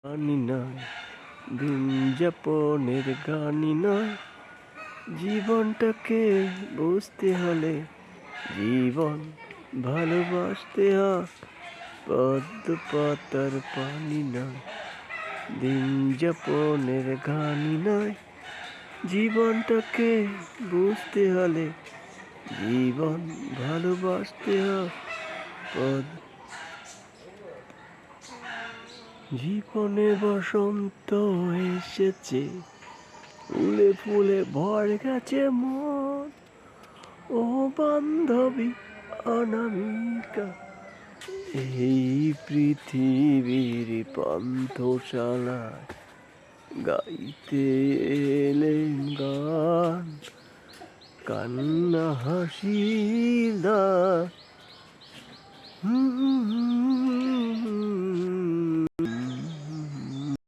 গানই নয়, দিন যাপনের গানই নয়, জীবনটাকে বুঝতে হলে জীবন ভালোবাসতে হয়। পদ্ম পাতার পানি নয়, দিন যাপনের গানই নয়, জীবনটাকে বুঝতে হলে জীবন ভালোবাসতে হয়। জীবনে বসন্ত এসেছে, ফুলে ফুলে ভর গেছে মন। ও বান্ধবী অনামিকা, এই পৃথিবীর পান্থশালায় গাইতে এলেন গান। কান্না হাসির গান।